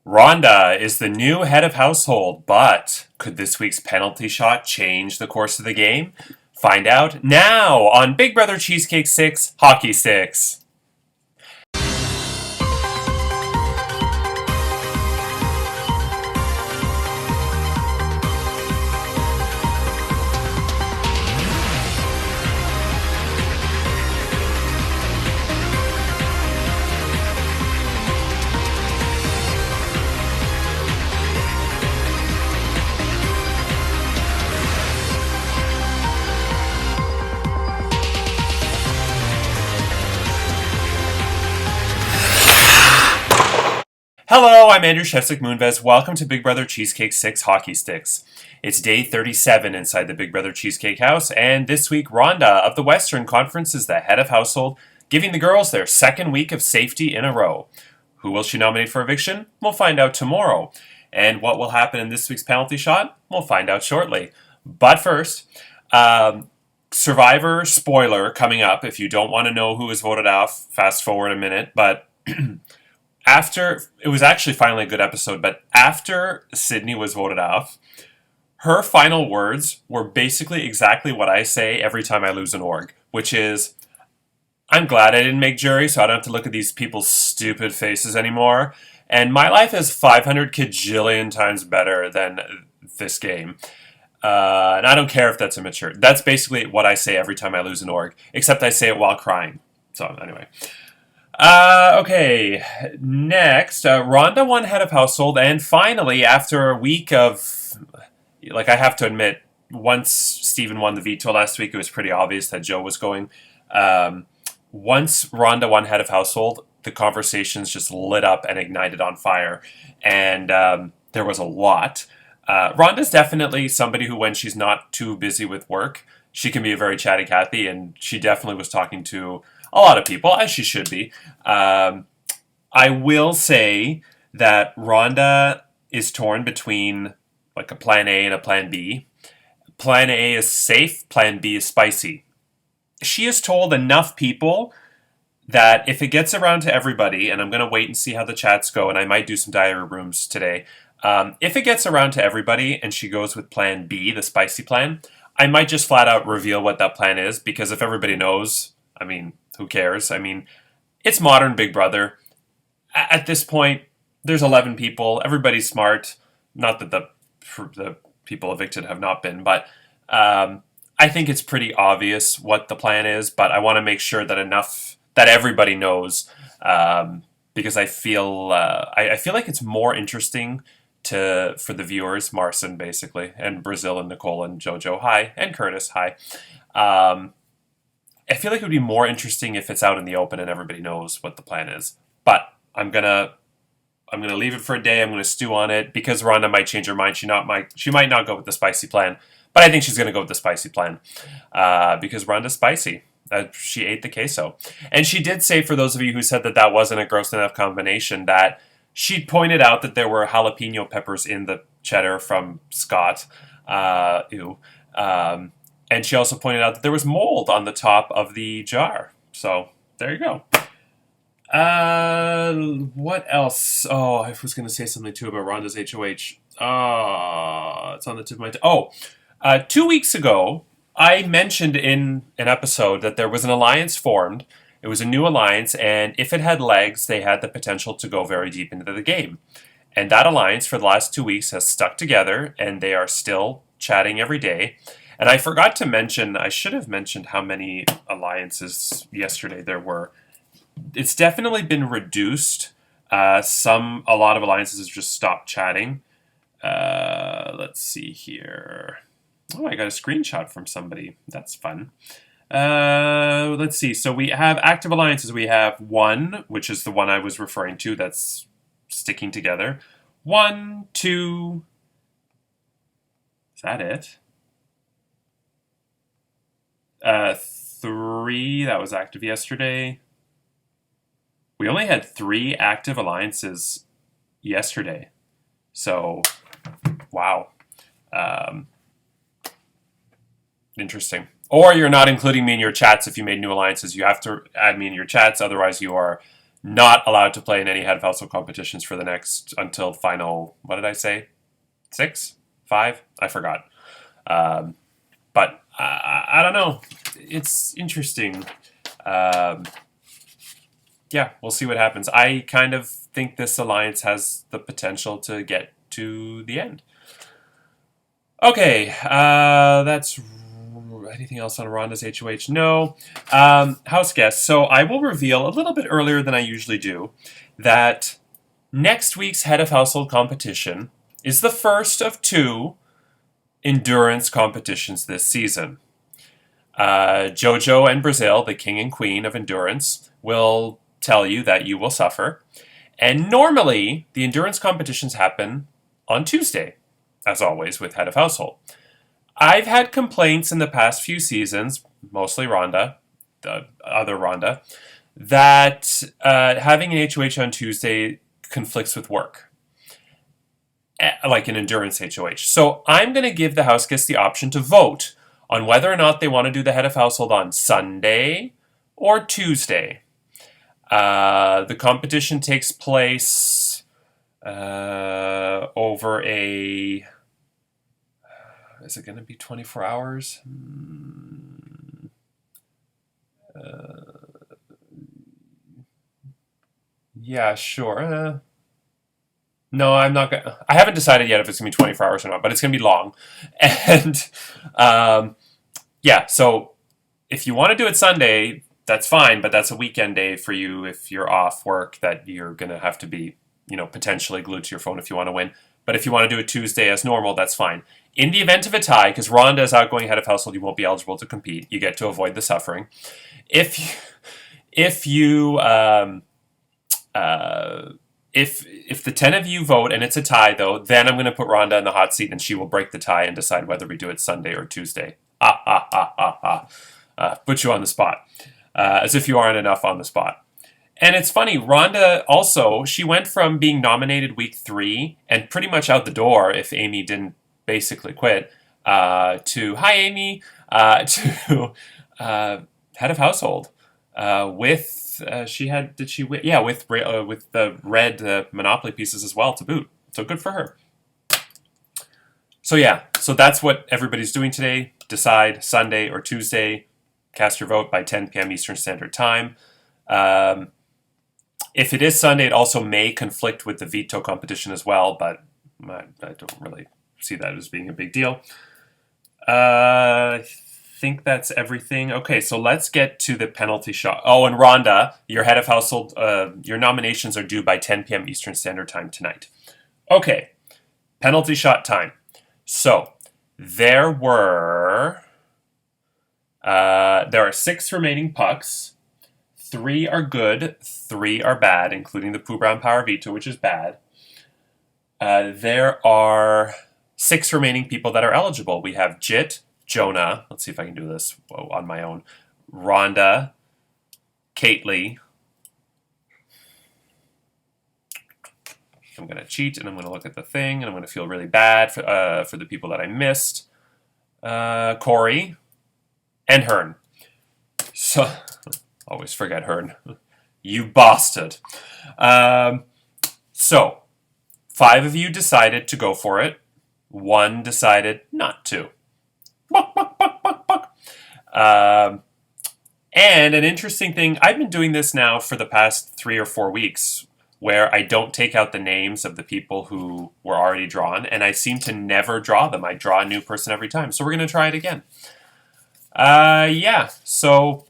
Rhonda is the new head of household, but could this week's penalty shot change the course of the game? Find out now on Big Brother Cheesecake 6 Hockey Sticks. Hello, I'm Andrew Shevsik Moonves. Welcome to Big Brother Cheesecake 6 Hockey Sticks. It's day 37 inside the Big Brother Cheesecake house, and this week Rhonda of the Western Conference is the head of household, giving the girls their second week of safety in a row. Who will she nominate for eviction? We'll find out tomorrow. And what will happen in this week's penalty shot? We'll find out shortly. But first, Survivor spoiler coming up. If you don't want to know who was voted off, fast forward a minute. But after, it was actually finally a good episode, but after Sydney was voted off, her final words were basically exactly what I say every time I lose an org, which is, I'm glad I didn't make jury, so I don't have to look at these people's stupid faces anymore. And my life is 500 kajillion times better than this game. And I don't care if that's immature. That's basically what I say every time I lose an org, except I say it while crying. So anyway. Okay, next, Rhonda won head of household, and finally, after a week of, I have to admit, once Steven won the veto last week, it was pretty obvious that Joe was going. Once Rhonda won head of household, the conversations just lit up and ignited on fire, and there was a lot. Rhonda's definitely somebody who, when she's not too busy with work, she can be a very chatty Cathy, and she definitely was talking to a lot of people, as she should be. I will say that Rhonda is torn between like a plan A and a plan B. Plan A is safe, plan B is spicy. She has told enough people that if it gets around to everybody, and I'm going to wait and see how the chats go, and I might do some diary rooms today. If it gets around to everybody and she goes with plan B, the spicy plan, I might just flat out reveal what that plan is, because if everybody knows, I mean, who cares? I mean, it's modern Big Brother. At this point, there's 11 people. Everybody's smart. Not that the people evicted have not been, but I think it's pretty obvious what the plan is, but I want to make sure that everybody knows, because I feel like it's more interesting for the viewers, Marcin basically, and Brazil and Nicole and Jojo, hi, and Curtis, hi. I feel like it would be more interesting if it's out in the open and everybody knows what the plan is. But I'm gonna leave it for a day. I'm gonna stew on it, because Rhonda might change her mind. She might not go with the spicy plan, but I think she's gonna go with the spicy plan, because Rhonda's spicy. She ate the queso, and she did say, for those of you who said that wasn't a gross enough combination, that she pointed out that there were jalapeno peppers in the cheddar from Scott. Ew. And she also pointed out that there was mold on the top of the jar. So, there you go. What else? Oh, I was going to say something too about Rhonda's HOH. Oh, it's on the tip of my tongue. 2 weeks ago, I mentioned in an episode that there was an alliance formed. It was a new alliance, and if it had legs, they had the potential to go very deep into the game. And that alliance for the last 2 weeks has stuck together, and they are still chatting every day. And I forgot to mention, I should have mentioned how many alliances yesterday there were. It's definitely been reduced. A lot of alliances have just stopped chatting. Let's see here. Oh, I got a screenshot from somebody. That's fun. Let's see. So we have active alliances. We have one, which is the one I was referring to, that's sticking together. 1, 2. Is that it? 3, that was active yesterday. We only had 3 active alliances yesterday. So, wow. Interesting. Or you're not including me in your chats if you made new alliances. You have to add me in your chats, otherwise you are not allowed to play in any head of household competitions for the next until final. What did I say? 6, 5? I forgot. But I don't know. It's interesting. Yeah, we'll see what happens. I kind of think this alliance has the potential to get to the end. Okay, that's anything else on Ronda's HOH? No. House guests. So I will reveal a little bit earlier than I usually do that next week's head of household competition is the first of 2 endurance competitions this season. Jojo and Brazil, the king and queen of endurance, will tell you that you will suffer. And normally, the endurance competitions happen on Tuesday, as always, with head of household. I've had complaints in the past few seasons, mostly Rhonda, the other Rhonda, that having an HOH on Tuesday conflicts with work, like an endurance HOH. So I'm going to give the house guests the option to vote on whether or not they want to do the head of household on Sunday or Tuesday. The competition takes place over a... Is it going to be 24 hours? Yeah, sure. No, I'm not going to... I haven't decided yet if it's going to be 24 hours or not, but it's going to be long. And, yeah, so if you want to do it Sunday, that's fine, but that's a weekend day for you if you're off work that you're going to have to be, potentially glued to your phone if you want to win. But if you want to do it Tuesday as normal, that's fine. In the event of a tie, because Rhonda is outgoing head of household, you won't be eligible to compete. You get to avoid the suffering. If the 10 of you vote and it's a tie, though, then I'm going to put Rhonda in the hot seat and she will break the tie and decide whether we do it Sunday or Tuesday. Put you on the spot. As if you aren't enough on the spot. And it's funny, Rhonda also, she went from being nominated week 3 and pretty much out the door if Amy didn't basically quit, to, hi Amy, to head of household with, with the red Monopoly pieces as well to boot. So good for her. So yeah, so that's what everybody's doing today. Decide Sunday or Tuesday. Cast your vote by 10 p.m. Eastern Standard Time. If it is Sunday, it also may conflict with the veto competition as well, but I don't really see that as being a big deal. I think that's everything. Okay, so let's get to the penalty shot. Oh, and Rhonda, your head of household, your nominations are due by 10 p.m. Eastern Standard Time tonight. Okay, penalty shot time. So there are 6 remaining pucks. 3 are good, 3 are bad, including the Pooh Brown Power Veto, which is bad. There are 6 remaining people that are eligible. We have Jit, Jonah, let's see if I can do this on my own, Rhonda, Kately. I'm going to cheat, and I'm going to look at the thing, and I'm going to feel really bad for the people that I missed. Corey, and Hearn. So... Always forget Hearn. You bastard. So, 5 of you decided to go for it. 1 decided not to. And an interesting thing, I've been doing this now for the past 3 or 4 weeks, where I don't take out the names of the people who were already drawn, and I seem to never draw them. I draw a new person every time. So we're going to try it again. So...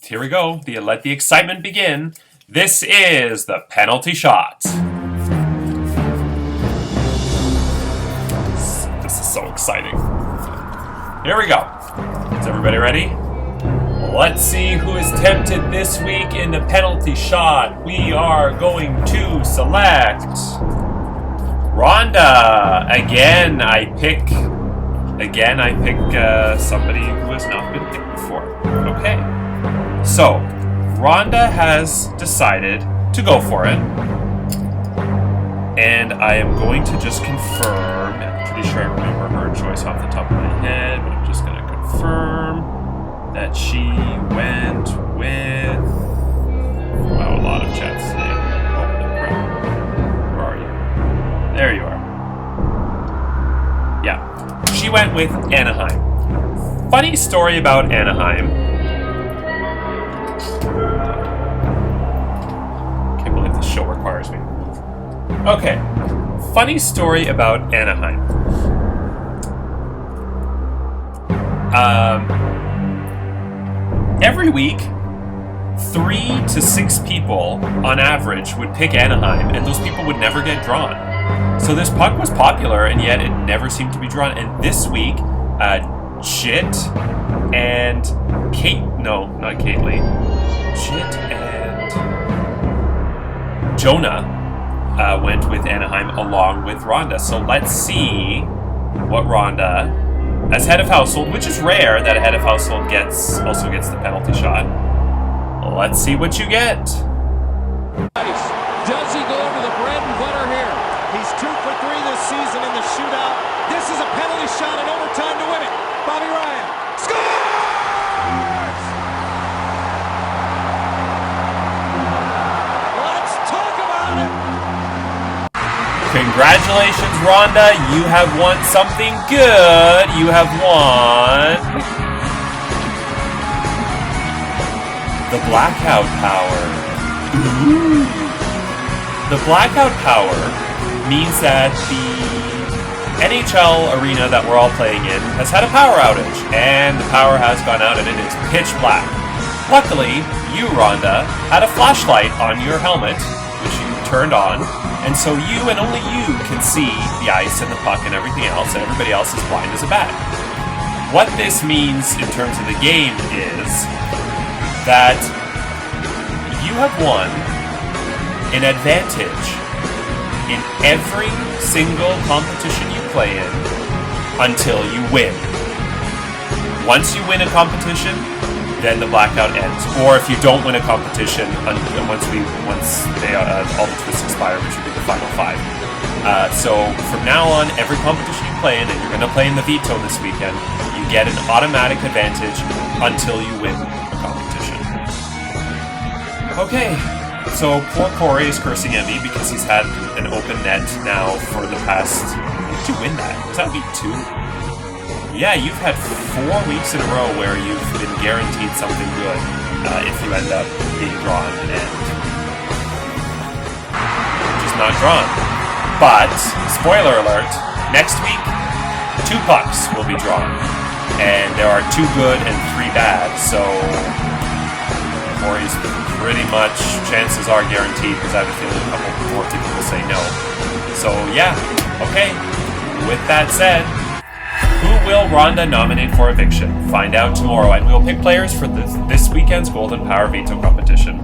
Here we go. Let the excitement begin. This is the penalty shot. This is so exciting. Here we go. Is everybody ready? Let's see who is tempted this week in the penalty shot. We are going to select Rhonda. Again, I pick somebody who has not been picked before. Okay. So, Rhonda has decided to go for it, and I am going to just confirm, I'm pretty sure I remember her choice off the top of my head, but I'm just going to confirm that she went with lot of chats today. Holy crap. Where are you? There you are. Yeah. She went with Anaheim. Funny story about Anaheim. Can't believe this show requires me to move. Okay. Funny story about Anaheim. Every week, 3 to 6 people, on average, would pick Anaheim, and those people would never get drawn. So this puck was popular, and yet it never seemed to be drawn. And this week, Chit and not Caitlin. Chit and Jonah went with Anaheim along with Rhonda. So let's see what Rhonda, as head of household, which is rare that a head of household also gets the penalty shot. Let's see what you get. Does he go over the bread and butter here? He's 2 for 3 this season in the shootout. This is a penalty shot in overtime to win it. Bobby Ryan scores! Let's talk about it. Congratulations, Rhonda. You have won something good. You have won the Blackout Power. Ooh. The Blackout Power means that the NHL arena that we're all playing in has had a power outage, and the power has gone out and it is pitch black. Luckily, you, Rhonda, had a flashlight on your helmet, which you turned on, and so you and only you can see the ice and the puck and everything else, and everybody else is blind as a bat. What this means in terms of the game is that you have won an advantage in every single competition you play in until you win. Once you win a competition, then the blackout ends. Or if you don't win a competition, once all the twists expire, which would be the final 5. So from now on, every competition you play in, and you're going to play in the veto this weekend, you get an automatic advantage until you win a competition. Okay. So poor Corey is cursing at me because he's had an open net now for the past... When did you win that? Was that week 2? Yeah, you've had 4 weeks in a row where you've been guaranteed something good if you end up being drawn, and just not drawn. But, spoiler alert, next week, 2 pucks will be drawn. And there are 2 good and 3 bad, so Corey's pretty much, chances are guaranteed, because I have a feeling a couple more people will say no. So yeah, okay. With that said, who will Rhonda nominate for eviction? Find out tomorrow, and we'll pick players for this weekend's Golden Power Veto competition.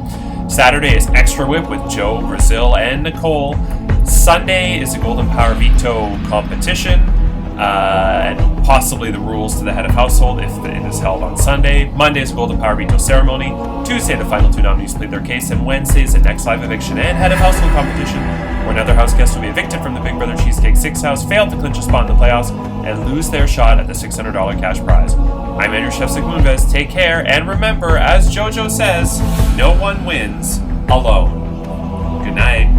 Saturday is Extra Whip with Joe, Brazil, and Nicole. Sunday is the Golden Power Veto competition, and possibly the rules to the head of household if it is held on Sunday. Monday is Golden Power Veto ceremony. Tuesday, the final 2 nominees plead their case, and Wednesday is the next live eviction and head of household competition, where another house guest will be evicted from the Big Brother Cheesecake 6 house, fail to clinch a spot in the playoffs, and lose their shot at the $600 cash prize. I'm Andrew Chef Sigmundes. Take care, and remember, as JoJo says, no one wins alone. Good night.